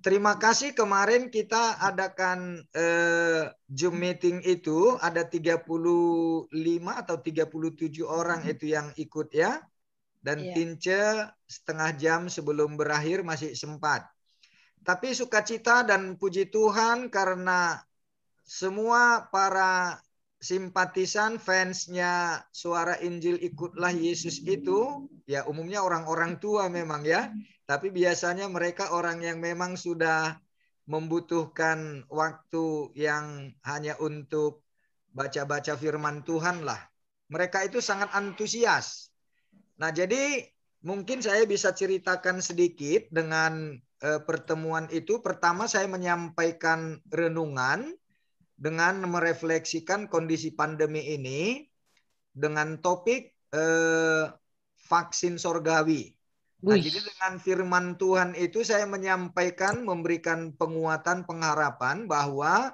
terima kasih kemarin kita adakan Zoom meeting itu ada 35 atau 37 orang itu yang ikut ya. Dan Tince setengah jam sebelum berakhir masih sempat. Tapi sukacita dan puji Tuhan karena semua para simpatisan fansnya Suara Injil Ikutlah Yesus itu ya umumnya orang-orang tua memang ya. Tapi biasanya mereka orang yang memang sudah membutuhkan waktu yang hanya untuk baca-baca firman Tuhan lah. Mereka itu sangat antusias. Nah, jadi mungkin saya bisa ceritakan sedikit dengan pertemuan itu. Pertama saya menyampaikan renungan dengan merefleksikan kondisi pandemi ini dengan topik vaksin sorgawi. Nah, jadi dengan firman Tuhan itu saya menyampaikan, memberikan penguatan, pengharapan bahwa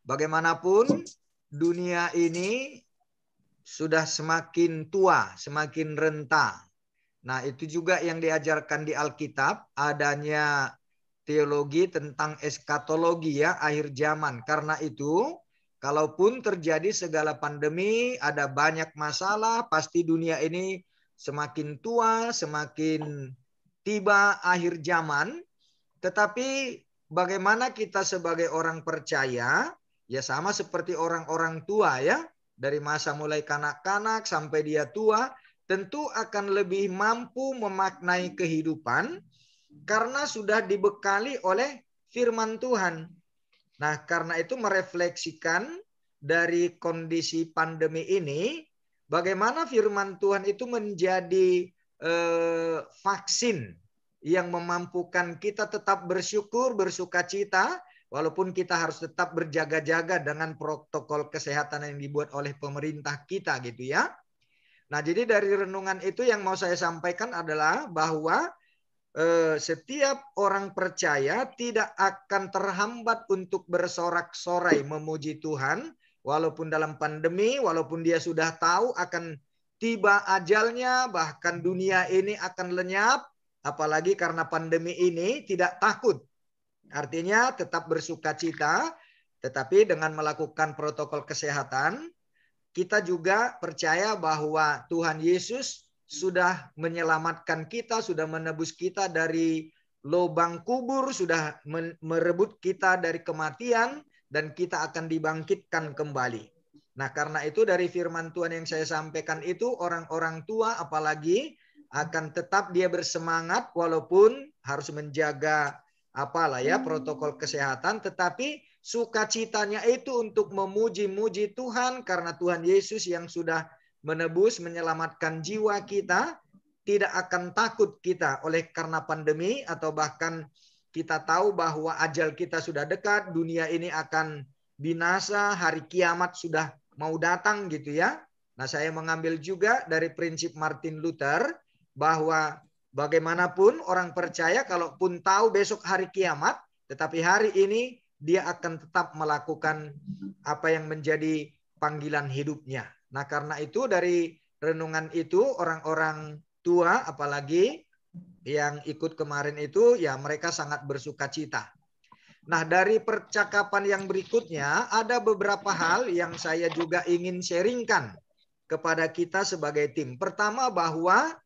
bagaimanapun dunia ini sudah semakin tua, semakin renta. Nah, itu juga yang diajarkan di Alkitab, adanya teologi tentang eskatologi ya, akhir zaman. Karena itu, kalaupun terjadi segala pandemi, ada banyak masalah, pasti dunia ini semakin tua, semakin tiba akhir zaman. Tetapi bagaimana kita sebagai orang percaya, ya sama seperti orang-orang tua ya, dari masa mulai kanak-kanak sampai dia tua, tentu akan lebih mampu memaknai kehidupan karena sudah dibekali oleh firman Tuhan. Nah, karena itu merefleksikan dari kondisi pandemi ini, bagaimana firman Tuhan itu menjadi vaksin yang memampukan kita tetap bersyukur, bersukacita, walaupun kita harus tetap berjaga-jaga dengan protokol kesehatan yang dibuat oleh pemerintah kita gitu ya. Nah, jadi dari renungan itu yang mau saya sampaikan adalah bahwa setiap orang percaya tidak akan terhambat untuk bersorak-sorai memuji Tuhan, walaupun dalam pandemi, walaupun dia sudah tahu akan tiba ajalnya, bahkan dunia ini akan lenyap, apalagi karena pandemi ini tidak takut. Artinya tetap bersukacita, tetapi dengan melakukan protokol kesehatan, kita juga percaya bahwa Tuhan Yesus sudah menyelamatkan kita, sudah menebus kita dari lubang kubur, sudah merebut kita dari kematian, dan kita akan dibangkitkan kembali. Nah, karena itu dari firman Tuhan yang saya sampaikan itu, orang-orang tua apalagi akan tetap dia bersemangat walaupun harus menjaga protokol kesehatan, tetapi sukacitanya itu untuk memuji-muji Tuhan karena Tuhan Yesus yang sudah menebus, menyelamatkan jiwa kita, tidak akan takut kita oleh karena pandemi atau bahkan kita tahu bahwa ajal kita sudah dekat, dunia ini akan binasa, hari kiamat sudah mau datang gitu ya. Nah, saya mengambil juga dari prinsip Martin Luther bahwa bagaimanapun orang percaya kalaupun tahu besok hari kiamat, tetapi hari ini dia akan tetap melakukan apa yang menjadi panggilan hidupnya. Nah, karena itu dari renungan itu orang-orang tua apalagi yang ikut kemarin itu ya mereka sangat bersukacita. Nah, dari percakapan yang berikutnya ada beberapa hal yang saya juga ingin sharingkan kepada kita sebagai tim. Pertama bahwa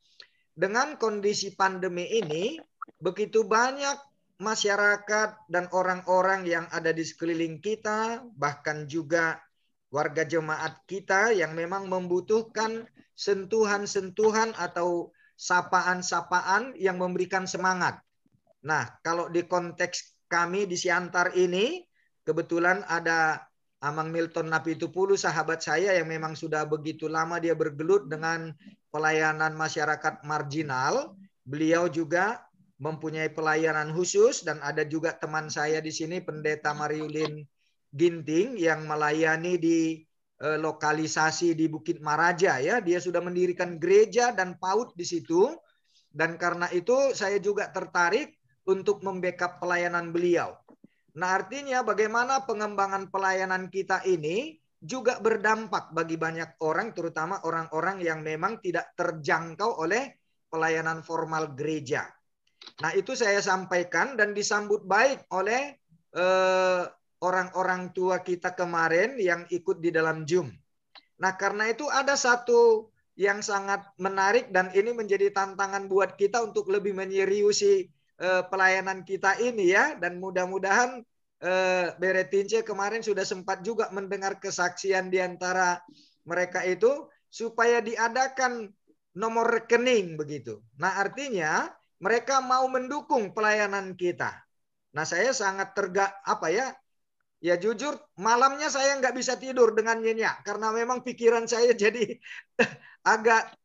dengan kondisi pandemi ini, begitu banyak masyarakat dan orang-orang yang ada di sekeliling kita, bahkan juga warga jemaat kita yang memang membutuhkan sentuhan-sentuhan atau sapaan-sapaan yang memberikan semangat. Nah, kalau di konteks kami di Siantar ini, kebetulan ada Amang Milton Napitupulu, sahabat saya yang memang sudah begitu lama dia bergelut dengan pelayanan masyarakat marginal. Beliau juga mempunyai pelayanan khusus dan ada juga teman saya di sini Pendeta Mariulin Ginting yang melayani di lokalisasi di Bukit Maraja ya. Dia sudah mendirikan gereja dan PAUD di situ. Dan karena itu saya juga tertarik untuk membackup pelayanan beliau. Nah, artinya bagaimana pengembangan pelayanan kita ini juga berdampak bagi banyak orang, terutama orang-orang yang memang tidak terjangkau oleh pelayanan formal gereja. Nah, itu saya sampaikan dan disambut baik oleh orang-orang tua kita kemarin yang ikut di dalam Zoom. Nah, karena itu ada satu yang sangat menarik dan ini menjadi tantangan buat kita untuk lebih menyeriusi pelayanan kita ini ya. Dan mudah-mudahan Beretince kemarin sudah sempat juga mendengar kesaksian di antara mereka itu supaya diadakan nomor rekening begitu. Nah, artinya mereka mau mendukung pelayanan kita. Nah, saya sangat ya jujur malamnya saya nggak bisa tidur dengan nyenyak karena memang pikiran saya jadi agak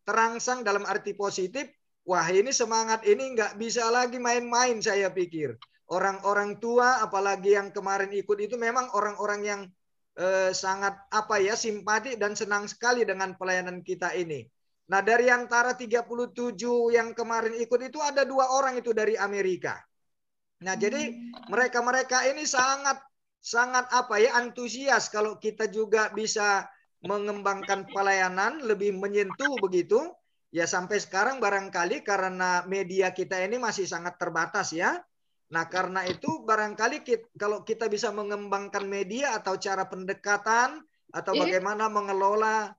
terangsang dalam arti positif. Wah, ini semangat ini nggak bisa lagi main-main saya pikir. Orang-orang tua apalagi yang kemarin ikut itu memang orang-orang yang sangat simpati dan senang sekali dengan pelayanan kita ini. Nah, dari antara 37 yang kemarin ikut itu ada 2 orang itu dari Amerika. Nah, jadi mereka-mereka ini sangat antusias kalau kita juga bisa mengembangkan pelayanan lebih menyentuh begitu. Ya sampai sekarang barangkali karena media kita ini masih sangat terbatas ya. Nah, karena itu barangkali kalau kita bisa mengembangkan media atau cara pendekatan atau bagaimana mengelola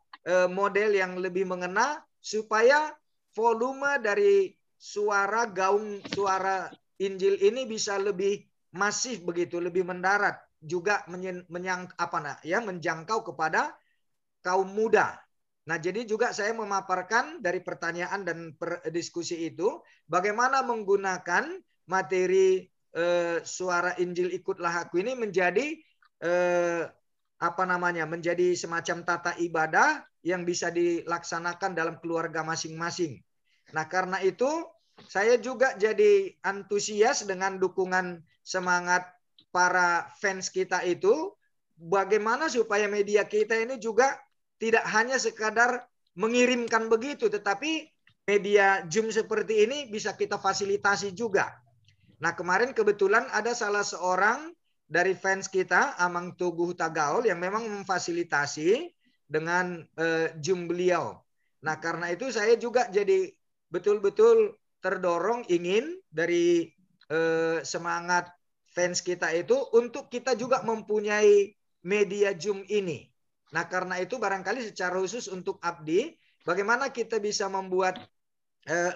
model yang lebih mengena supaya volume dari gaung suara Injil ini bisa lebih masif begitu, lebih mendarat, juga menjangkau kepada kaum muda. Nah, jadi juga saya memaparkan dari pertanyaan dan diskusi itu bagaimana menggunakan materi suara Injil ikutlah aku ini menjadi menjadi semacam tata ibadah yang bisa dilaksanakan dalam keluarga masing-masing. Nah, karena itu saya juga jadi antusias dengan dukungan semangat para fans kita itu, bagaimana supaya media kita ini juga tidak hanya sekadar mengirimkan begitu, tetapi media Zoom seperti ini bisa kita fasilitasi juga. Nah, kemarin kebetulan ada salah seorang dari fans kita, Amang Tugu Hutagaul, yang memang memfasilitasi dengan Zoom beliau. Nah, karena itu saya juga jadi betul-betul terdorong ingin dari semangat fans kita itu untuk kita juga mempunyai media Zoom ini. Nah, karena itu barangkali secara khusus untuk Abdi, bagaimana kita bisa membuat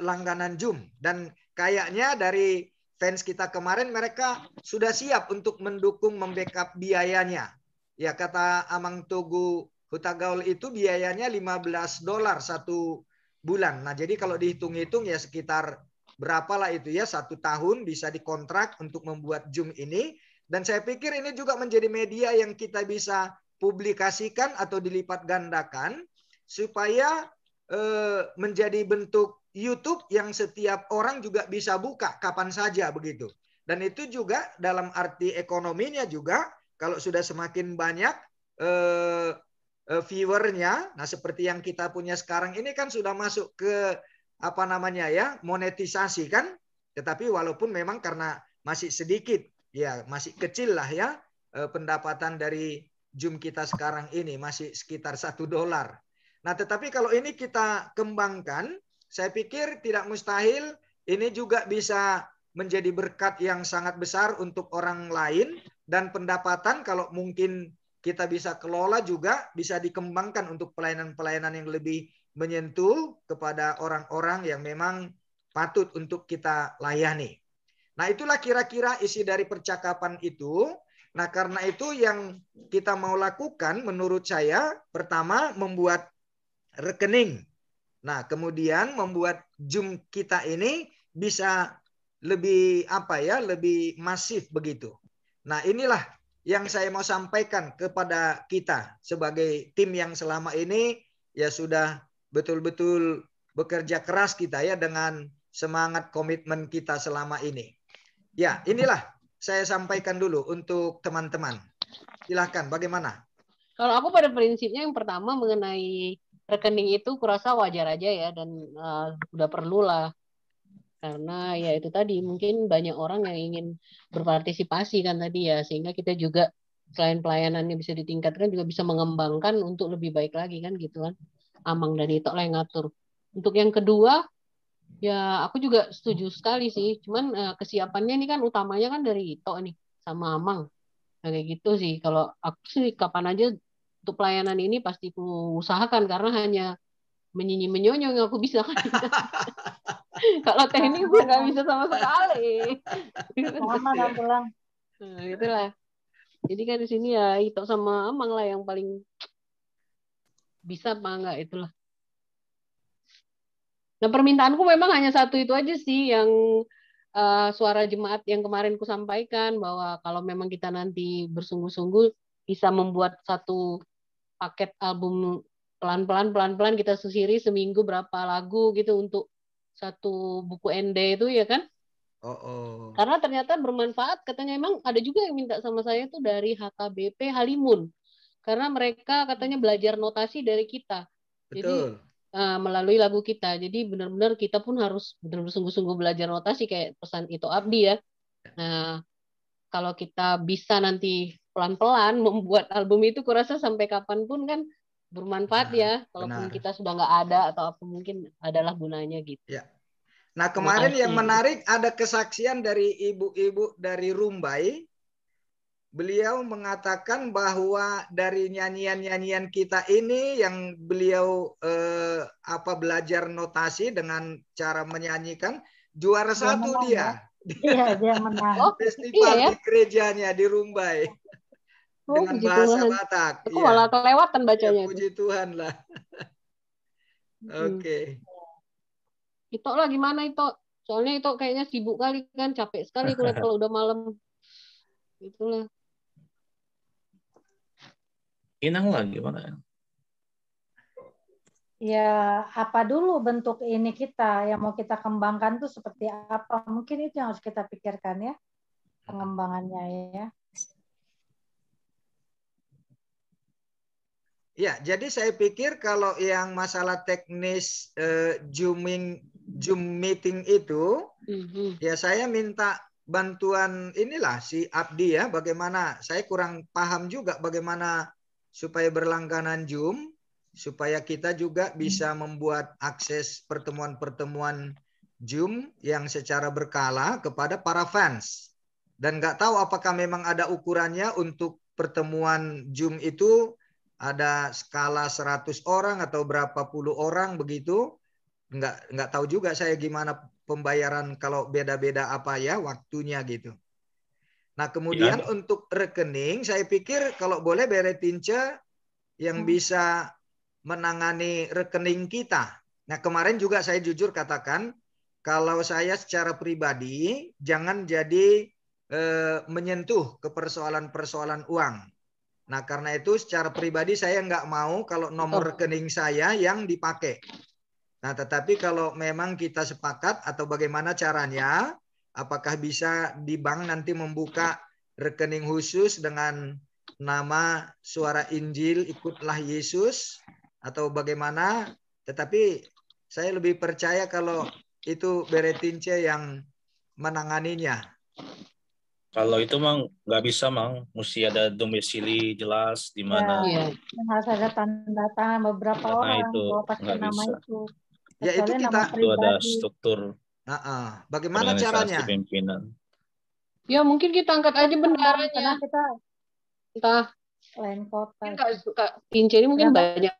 langganan Zoom. Dan kayaknya dari fans kita kemarin mereka sudah siap untuk mendukung membackup biayanya. Ya, kata Amang Tugu Hutagaul itu biayanya $15 satu bulan. Nah, jadi kalau dihitung-hitung ya sekitar berapalah itu ya, 1 tahun bisa dikontrak untuk membuat Zoom ini. Dan saya pikir ini juga menjadi media yang kita bisa publikasikan atau dilipat gandakan supaya menjadi bentuk YouTube yang setiap orang juga bisa buka kapan saja begitu. Dan itu juga dalam arti ekonominya juga kalau sudah semakin banyak viewernya, nah seperti yang kita punya sekarang ini kan sudah masuk ke monetisasi kan, tetapi walaupun memang karena masih sedikit ya, masih kecil lah ya pendapatan dari Zoom kita sekarang ini masih sekitar $1. Nah, tetapi kalau ini kita kembangkan, saya pikir tidak mustahil ini juga bisa menjadi berkat yang sangat besar untuk orang lain, dan pendapatan kalau mungkin kita bisa kelola juga bisa dikembangkan untuk pelayanan-pelayanan yang lebih menyentuh kepada orang-orang yang memang patut untuk kita layani. Nah, itulah kira-kira isi dari percakapan itu. Nah, karena itu yang kita mau lakukan menurut saya, pertama membuat rekening. Nah, kemudian membuat Zoom kita ini bisa lebih lebih masif begitu. Nah, inilah yang saya mau sampaikan kepada kita sebagai tim yang selama ini ya sudah betul-betul bekerja keras kita ya dengan semangat komitmen kita selama ini. Ya, inilah saya sampaikan dulu untuk teman-teman. Silahkan, bagaimana? Kalau aku pada prinsipnya yang pertama mengenai rekening itu kurasa wajar aja ya, dan udah perlu lah. Karena ya itu tadi, mungkin banyak orang yang ingin berpartisipasi kan tadi ya, sehingga kita juga selain pelayanannya bisa ditingkatkan, juga bisa mengembangkan untuk lebih baik lagi kan gitu kan. Amang dan Ito lah yang ngatur. Untuk yang kedua, Ya, aku juga setuju sekali sih. Cuman kesiapannya ini kan utamanya kan dari Ito nih sama Amang. Nah, kayak gitu sih. Kalau aku sih kapan aja untuk pelayanan ini pasti aku usahakan karena hanya menyinyi menyonyo yang aku bisa kan. Kalau teknik mah nggak bisa sama sekali. Sama dan pulang. Nah, itulah. Jadi kan di sini ya Ito sama Amang lah yang paling bisa apa enggak itulah. Nah, permintaanku memang hanya satu itu aja sih yang suara jemaat yang kemarin ku sampaikan bahwa kalau memang kita nanti bersungguh-sungguh bisa membuat satu paket album pelan-pelan kita susiri seminggu berapa lagu gitu untuk satu buku ND itu ya kan? Oh, oh. Karena ternyata bermanfaat katanya emang ada juga yang minta sama saya tuh dari HKBP Halimun. Karena mereka katanya belajar notasi dari kita. Jadi Betul. melalui lagu kita. Jadi benar-benar kita pun harus benar-benar sungguh-sungguh belajar notasi kayak pesan itu Abdi ya. Nah, kalau kita bisa nanti pelan-pelan membuat album itu kurasa sampai kapanpun kan bermanfaat Benar, ya. Kalaupun benar. kita sudah nggak ada atau apa mungkin adalah gunanya gitu. Ya. Nah, Terima kemarin yang kasih. menarik ada kesaksian dari ibu-ibu dari Rumbai. Beliau mengatakan bahwa dari nyanyian-nyanyian kita ini yang beliau belajar notasi dengan cara menyanyikan juara Dia satu menang ya. dia Iya, dia menang. Oh, iya festival ya. di gerejanya di Rumbai Oh, dengan puji bahasa Tuhan. Batak. Aku Iya, malah kelewatan ya bacanya itu. puji Tuhan lah. Hmm. Oke. Itu lah gimana itu? Soalnya itu kayaknya sibuk kali kan, capek sekali kulihat kalau udah malam. Itulah. Inang lah gimana? Ya, apa dulu bentuk ini kita yang mau kita kembangkan tuh seperti apa? Mungkin itu yang harus kita pikirkan ya, pengembangannya ya. Ya, jadi saya pikir kalau yang masalah teknis Zoom meeting itu, ya saya minta bantuan inilah si Abdi ya, bagaimana saya kurang paham juga bagaimana supaya berlangganan Zoom, supaya kita juga bisa membuat akses pertemuan-pertemuan Zoom yang secara berkala kepada para fans. Dan nggak tahu apakah memang ada ukurannya untuk pertemuan Zoom itu ada skala 100 orang atau berapa puluh orang begitu. Nggak tahu juga saya gimana pembayaran kalau beda-beda apa ya waktunya gitu. Nah kemudian Ya. untuk rekening saya pikir kalau boleh Beretince yang bisa menangani rekening kita. Nah kemarin juga saya jujur katakan kalau saya secara pribadi jangan jadi menyentuh ke persoalan-persoalan uang. Nah karena itu secara pribadi saya nggak mau kalau nomor rekening saya yang dipakai. Nah, tetapi kalau memang kita sepakat atau bagaimana caranya, apakah bisa di bank nanti membuka rekening khusus dengan nama Suara Injil Ikutlah Yesus atau bagaimana? Tetapi saya lebih percaya kalau itu Beretince yang menanganinya. Kalau itu mang nggak bisa mang, mesti ada domisili jelas di mana. Ya, harus ada tanda tangan beberapa Karena orang itu bahwa pakai nggak nama bisa. itu. Ya itu Kecuali nama kita Itu ada pribadi. struktur bagaimana organisasi caranya? pimpinan. Ya mungkin kita angkat aja bendaranya. Karena kita Entah lain kota. mungkin Kak Tince ini mungkin banyak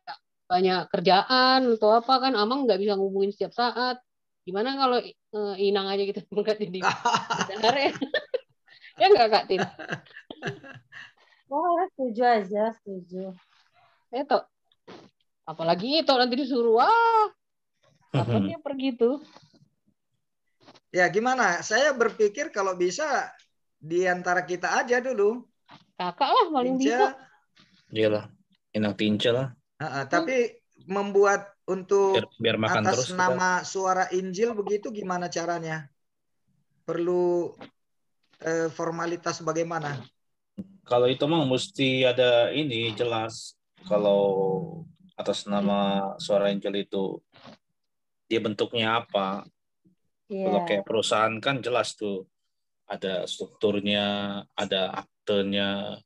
kerjaan atau apa kan Amang nggak bisa ngubungin setiap saat. Gimana kalau Inang aja gitu angkat jadi bendahara ya? Ya nggak Kak Tin? Oh, setuju aja, setuju. Itu apalagi itu nanti disuruh kapan dia pergi tuh? Ya gimana? Saya berpikir kalau bisa di antara kita aja dulu. Kakak lah paling Tince, bisa. Iyalah, Inang Tince lah. Tapi membuat untuk biar makan atas terus nama kita. Suara Injil begitu gimana caranya? Perlu formalitas bagaimana? Kalau itu mah mesti ada ini jelas. Kalau atas nama Suara Injil itu dia bentuknya apa? Kalau kayak perusahaan kan jelas tuh ada strukturnya, ada aktenya,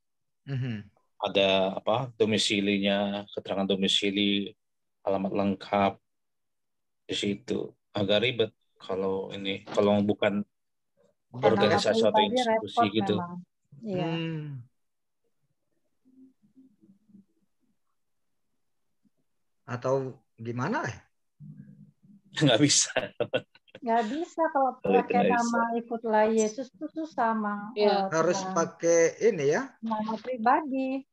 ada apa domisilinya, keterangan domisili, alamat lengkap di situ. Agak ribet. Kalau ini, kalau bukan Bukan nama organisasi atau pribadi institusi repot gitu. memang. Iya. Atau gimana ya? Nggak bisa. Nggak bisa kalau Kalau itu pakai nggak bisa. nama ikutlah Yesus itu susah, Mang. Iya. Harus Tuhan. pakai ini ya. Nama pribadi.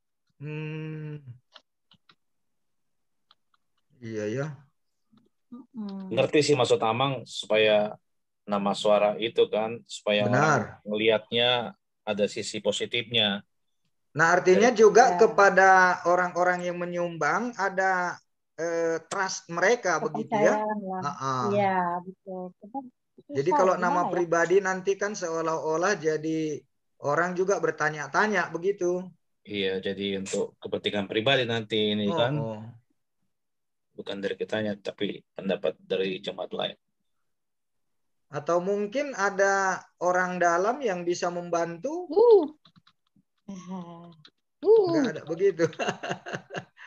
Iya ya. Ngerti sih maksud Amang, supaya nama suara itu kan, supaya orang Benar. ngelihatnya ada sisi positifnya. Nah, artinya juga Ya. kepada orang-orang yang menyumbang ada trust mereka begitu ya. Kepercayaan lah. Iya, betul. Jadi Susah kalau ya, nama gimana ya? pribadi nanti kan seolah-olah jadi orang juga bertanya-tanya begitu. Iya, jadi untuk kepentingan pribadi nanti ini kan, bukan dari kitanya, tapi pendapat dari jemaat lain. Atau mungkin ada orang dalam yang bisa membantu. Enggak ada begitu.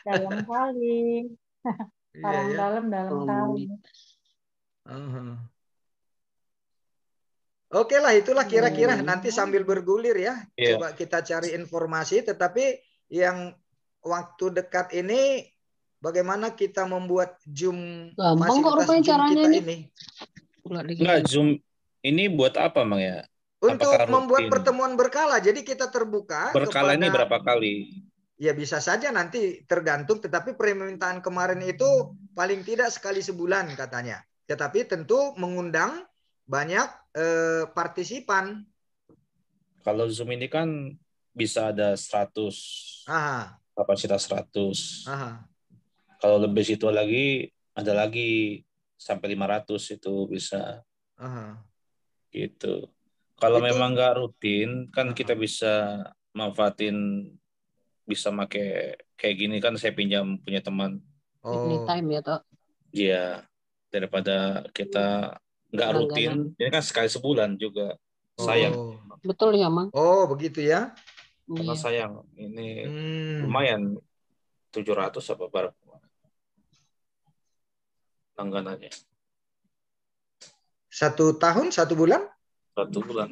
Dalam kali. Orang Iya, ya. dalam kali. Oke lah, itulah kira-kira nanti sambil bergulir ya. Iya. Coba kita cari informasi. Tetapi yang waktu dekat ini, bagaimana kita membuat Zoom fasilitas Zoom kita ini? Enggak, Zoom ini buat apa, Mang ya? Untuk Apakah membuat rutin? pertemuan berkala. Jadi kita terbuka Berkala ini kepada... berapa kali? Ya bisa saja nanti tergantung. Tetapi permintaan kemarin itu paling tidak sekali sebulan katanya. Tetapi tentu mengundang banyak partisipan. Kalau Zoom ini kan bisa ada 100, kapasitas 100. Kalau lebih situ lagi, ada lagi sampai 500 itu bisa. Gitu. Kalau memang nggak rutin, kan kita bisa manfaatin, bisa pakai kayak gini kan, saya pinjam punya teman. Anytime ya, Tok. Iya, daripada kita nggak rutin, ini kan sekali sebulan juga. Sayang. Betul ya, Mang. Oh, begitu ya. Karena sayang, ini lumayan 700 apa berapa langganannya. 1 tahun, 1 bulan? 1 bulan.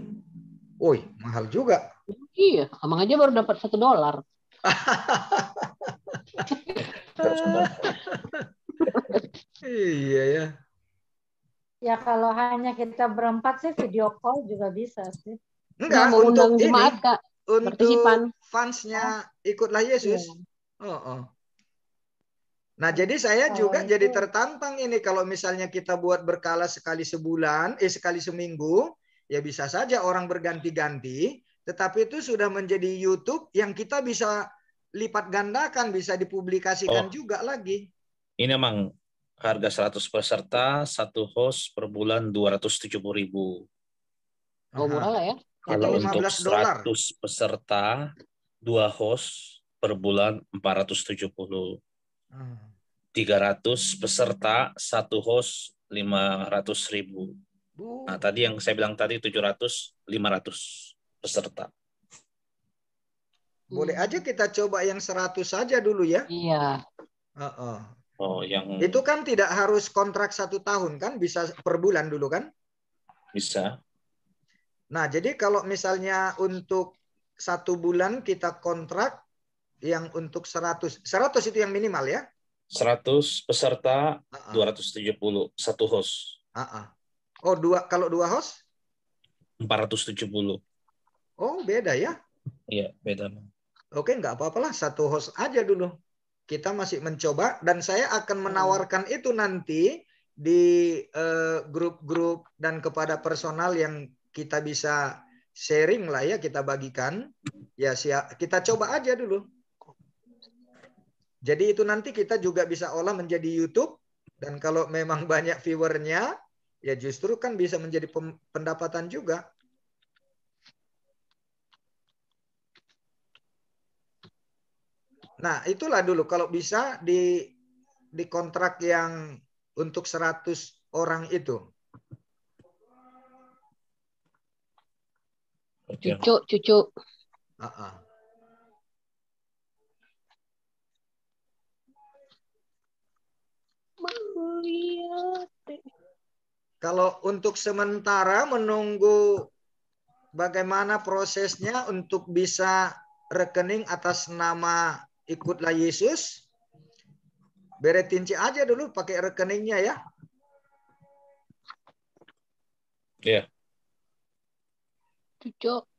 Woi, mahal juga. Iya, Amang aja baru dapat $1. Iya ya. Ya kalau hanya kita berempat sih video call juga bisa sih. Enggak, mau untuk undang jemaat, ini, Kak. untuk fansnya ikutlah Yesus. Nah, jadi saya juga jadi tertantang ini kalau misalnya kita buat berkala sekali sebulan, sekali seminggu, ya bisa saja orang berganti-ganti, tetapi itu sudah menjadi YouTube yang kita bisa lipat gandakan, bisa dipublikasikan juga lagi. Ini emang harga 100 peserta, 1 host per bulan 270.000. Oh, murah lah ya. Kalau Itu untuk $15. 100 peserta, 2 host per bulan 470. 300 peserta, 1 host 500.000. Nah, tadi yang saya bilang tadi 700, 500 peserta. Boleh aja kita coba yang 100 saja dulu ya. Iya. Itu kan tidak harus kontrak 1 tahun kan, bisa per bulan dulu kan? Bisa. Nah, jadi kalau misalnya untuk 1 bulan kita kontrak yang untuk 100 itu yang minimal ya? 100 peserta, 270, 1 host. Oh, kalau 2 host? 470. Oh, beda ya? Iya, beda. Oke, nggak apa-apalah, 1 host aja dulu. Kita masih mencoba dan saya akan menawarkan itu nanti di grup-grup dan kepada personal yang kita bisa sharing lah ya, kita bagikan. Ya, kita coba aja dulu. Jadi itu nanti kita juga bisa olah menjadi YouTube, dan kalau memang banyak viewernya, ya justru kan bisa menjadi pendapatan juga. Nah, itulah dulu kalau bisa di kontrak yang untuk 100 orang itu. Cucu. Kalau untuk sementara menunggu bagaimana prosesnya untuk bisa rekening atas nama Ikutlah Yesus, Beretinci aja dulu pakai rekeningnya ya. Iya. Cucuk.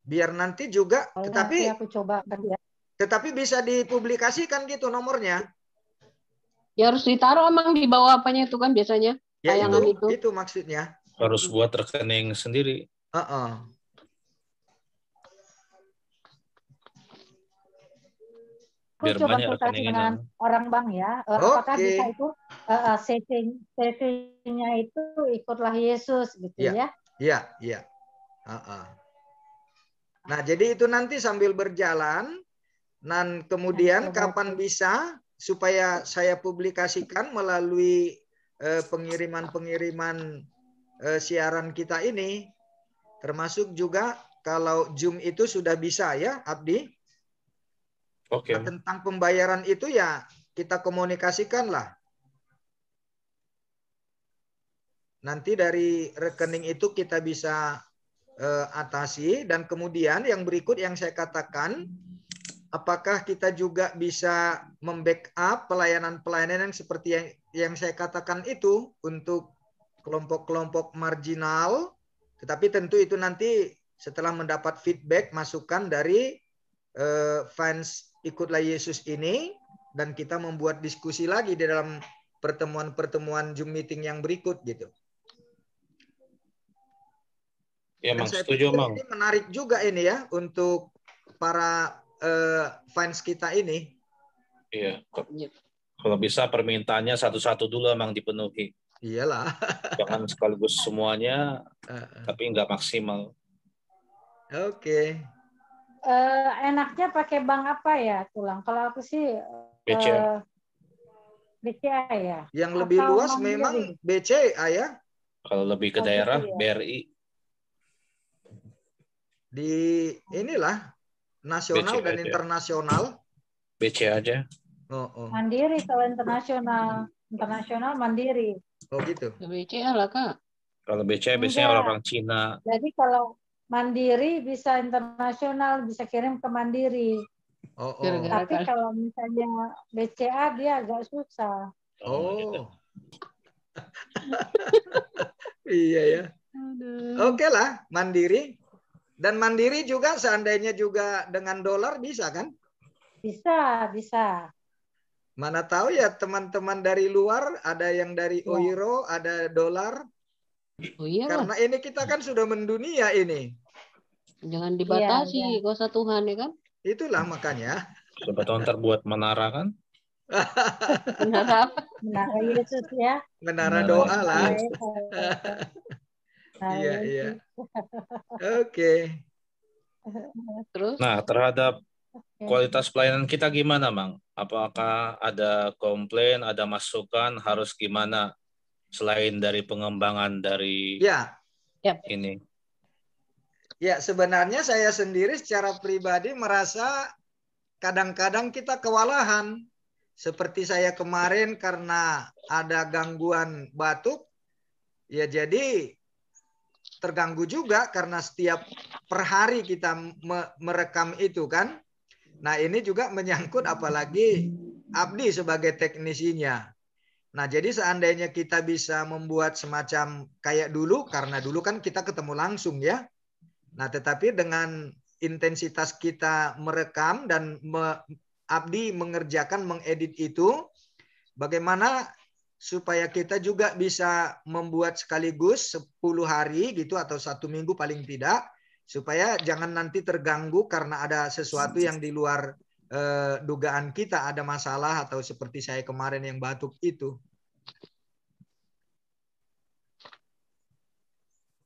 Biar nanti juga, Nanti aku coba kerja. tetapi bisa dipublikasikan gitu nomornya. Ya harus ditaruh emang di bawah apanya itu kan biasanya. Ya Tayangan itu. itu maksudnya. Harus buat rekening sendiri. Aku coba konsultasi dengan orang bank ya. Apakah bisa itu CC-nya itu Ikutlah Yesus gitu ya? Iya. Nah, jadi itu nanti sambil berjalan, dan kemudian kapan bisa supaya saya publikasikan melalui pengiriman-pengiriman siaran kita ini, termasuk juga kalau Zoom itu sudah bisa ya, Abdi. Oke. Nah, tentang pembayaran itu ya kita komunikasikan lah. Nanti dari rekening itu kita bisa atasi, dan kemudian yang berikut yang saya katakan, apakah kita juga bisa membackup pelayanan-pelayanan yang seperti yang saya katakan itu untuk kelompok-kelompok marginal, tetapi tentu itu nanti setelah mendapat feedback, masukan dari fans Ikutlah Yesus ini, dan kita membuat diskusi lagi di dalam pertemuan-pertemuan Zoom meeting yang berikut gitu. Ya, dan Mang, saya setuju, pikir Mang. ini menarik juga ini ya untuk para fans kita ini. Iya. Kalau bisa permintaannya satu-satu dulu emang dipenuhi. Iyalah. Jangan sekaligus semuanya, tapi nggak maksimal. Oke. Enaknya pakai bank apa ya, Tulang? Kalau aku sih BCA. BCA ya. Yang lebih luas memang BCA ya. Kalau lebih ke daerah, BRI. Di inilah nasional dan internasional. BCA aja. Mandiri kalau internasional Mandiri. Oh gitu. BCA lah Kak. Kalau BCA biasanya orang Cina. Jadi kalau Mandiri bisa internasional, bisa kirim ke Mandiri. Tapi kalau misalnya BCA dia agak susah. Iya ya. Oke lah, Mandiri. Dan Mandiri juga seandainya juga dengan dolar bisa kan? Bisa. Mana tahu ya teman-teman dari luar, ada yang dari euro, ada dolar. Oh iya. Karena ini kita kan sudah mendunia ini. Jangan dibatasi kuasa Tuhan ya kan? Itulah makanya. Sebetulnya terbuat menara kan? Menara apa? Menara Yesus ya. Menara doa lah. Iya. Oke. Terus? Nah, terhadap kualitas pelayanan kita gimana, Mang? Apakah ada komplain, ada masukan, harus gimana selain dari pengembangan dari ini? Ya, sebenarnya saya sendiri secara pribadi merasa kadang-kadang kita kewalahan. Seperti saya kemarin karena ada gangguan batuk, ya jadi terganggu juga karena setiap per hari kita merekam itu kan. Nah ini juga menyangkut apalagi Abdi sebagai teknisinya. Nah jadi seandainya kita bisa membuat semacam kayak dulu, karena dulu kan kita ketemu langsung ya. Nah tetapi dengan intensitas kita merekam dan Abdi mengerjakan, mengedit itu, bagaimana supaya kita juga bisa membuat sekaligus 10 hari gitu atau 1 minggu paling tidak, supaya jangan nanti terganggu karena ada sesuatu yang di luar dugaan kita, ada masalah atau seperti saya kemarin yang batuk itu.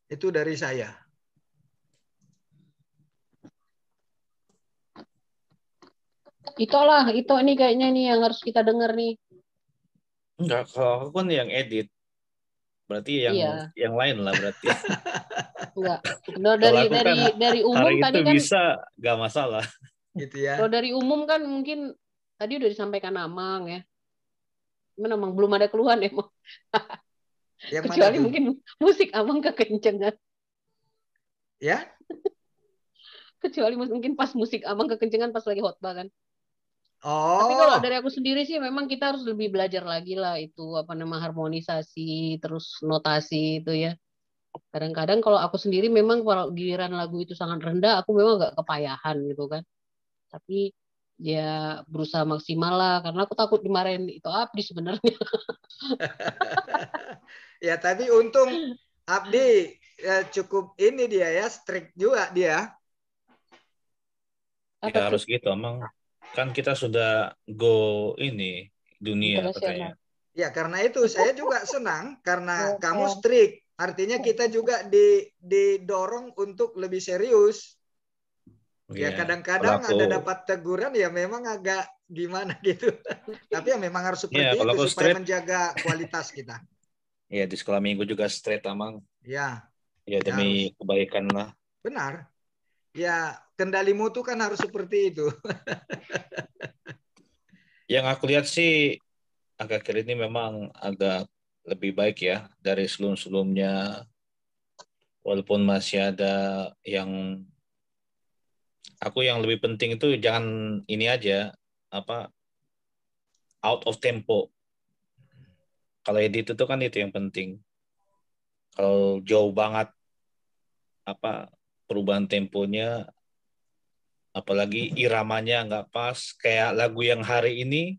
Itu dari saya. Itu ini kayaknya nih yang harus kita dengar nih. Enggak, kalau aku kan yang edit. Berarti yang lain lah berarti. Enggak. Dari umum hari tadi itu kan bisa enggak masalah. Gitu ya. Kalau dari umum kan mungkin tadi udah disampaikan Amang ya. memang belum ada keluhan emang. Yang kecuali mana mungkin musik Amang kekencengan. Ya? Kecuali mungkin pas musik Amang kekencengan pas lagi khotbah kan. Oh. Tapi kalau dari aku sendiri sih memang kita harus lebih belajar lagi lah itu apa nama harmonisasi terus notasi itu ya. Kadang-kadang kalau aku sendiri memang kalau giliran lagu itu sangat rendah aku memang nggak kepayahan gitu kan. Tapi ya berusaha maksimal lah karena aku takut dimarahin itu Abdi sebenarnya. Ya tapi untung Abdi cukup ini dia ya strict juga dia. Ya harus gitu emang. Kan kita sudah go ini dunia katanya. Ya karena itu saya juga senang karena kamu strict. Artinya kita juga didorong untuk lebih serius. Ya kadang-kadang ada dapat teguran ya memang agak gimana gitu. Tapi ya memang harus seperti itu supaya straight, menjaga kualitas kita. Ya di sekolah minggu juga straight Amang. Ya. Ya demi kebaikan lah. Benar. Ya kendali mutu kan harus seperti itu. Yang aku lihat sih akhir-akhir ini memang agak lebih baik ya dari sebelum-sebelumnya. Walaupun masih ada yang aku yang lebih penting itu jangan ini aja apa out of tempo. Kalau edit itu kan itu yang penting. Kalau jauh banget apa perubahan temponya, apalagi iramanya nggak pas kayak lagu yang hari ini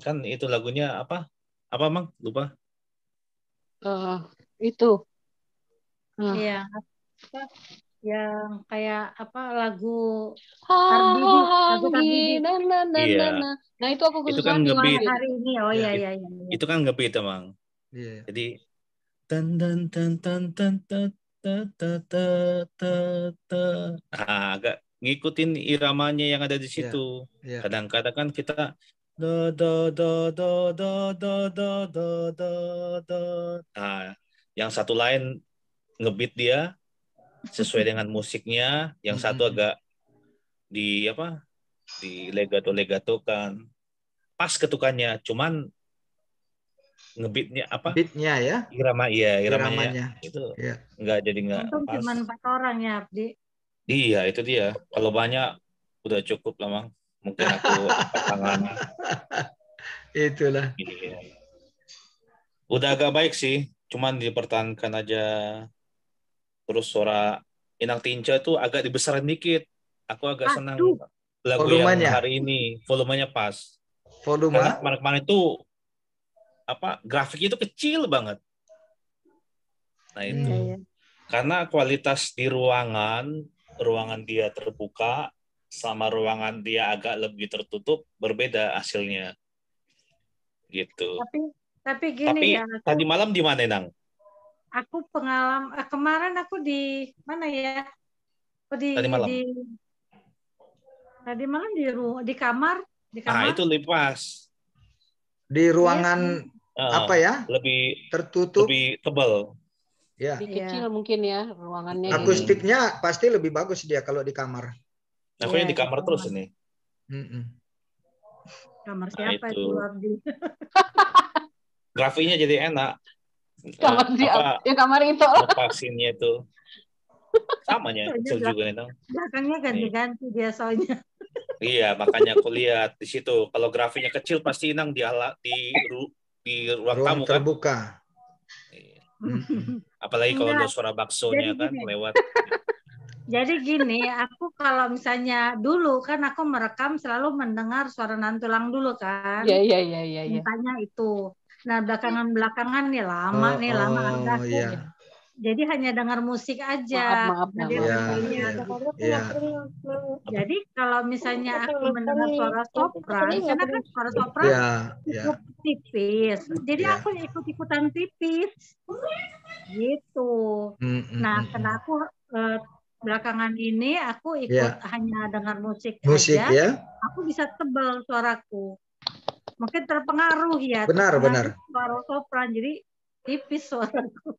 kan itu lagunya apa Mang lupa. Itu. Iya. Yang kayak apa lagu Tarbidi. Iya. Nah itu aku itu kan ngebeat hari ini. Oh iya. Itu kan ngebeat Mang. Yeah. Jadi tan tan tan tan tan tan agak ngikutin iramanya yang ada di situ. Kadang-kadang kan kita do do do do do do do do do do. Nah, yang satu lain ngebeat dia sesuai dengan musiknya, yang satu agak di apa? Di legato kan. Pas ketukannya, cuman ngebeatnya apa? Beatnya ya? Iramanya. Itu nggak jadi nggak pas. Cuma 4 orang ya, Abdi. Iya, itu dia. Kalau banyak udah cukup lah, Mang. Mungkin aku tangan. Itulah. Iya. Udah agak baik sih, cuman dipertahankan aja. Terus suara Inang Tinca itu agak dibesarin dikit. Aku agak senang lagu volumenya. Yang hari ini volumenya pas. Volume. Karena kemarin-kemarin itu apa grafiknya itu kecil banget. Nah itu. Karena kualitas di ruangan dia terbuka sama ruangan dia agak lebih tertutup berbeda hasilnya. Gitu. Tapi gini ya. Tadi malam di mana, Nang? Aku kemarin aku di mana ya? Tadi malam di kamar. Itu lepas. Di ruangan apa ya? Lebih tertutup, lebih tebal. Ya. Lebih kecil mungkin ya ruangannya. Akustiknya pasti lebih bagus dia kalau di kamar. Aku yang di kamar terus ini. Kamar siapa itu? Grafiknya jadi enak. Kamar itu. Lepasinnya itu. Samanya kecil juga itu. Belakangnya ganti-ganti dia soalnya. Iya, makanya aku lihat di situ. Kalau grafiknya kecil pasti Inang di ruang tamu terbuka. Kan. Apalagi kalau ada suara baksonya kan lewat. Jadi gini, aku kalau misalnya dulu kan aku merekam selalu mendengar suara Nantulang dulu kan. Iya. Mintanya itu. Nah belakangan nih lama agak. Iya. Jadi hanya dengar musik aja. Maaf. Jadi kalau misalnya aku mendengar suara sopran, karena kan suara sopran cukup tipis. Jadi aku ikut-ikutan tipis. Gitu. Nah, karena aku belakangan ini aku ikut hanya dengar musik aja. Ya? Aku bisa tebal suaraku. Mungkin terpengaruh ya. Benar. Suara sopran, jadi tipis suaraku.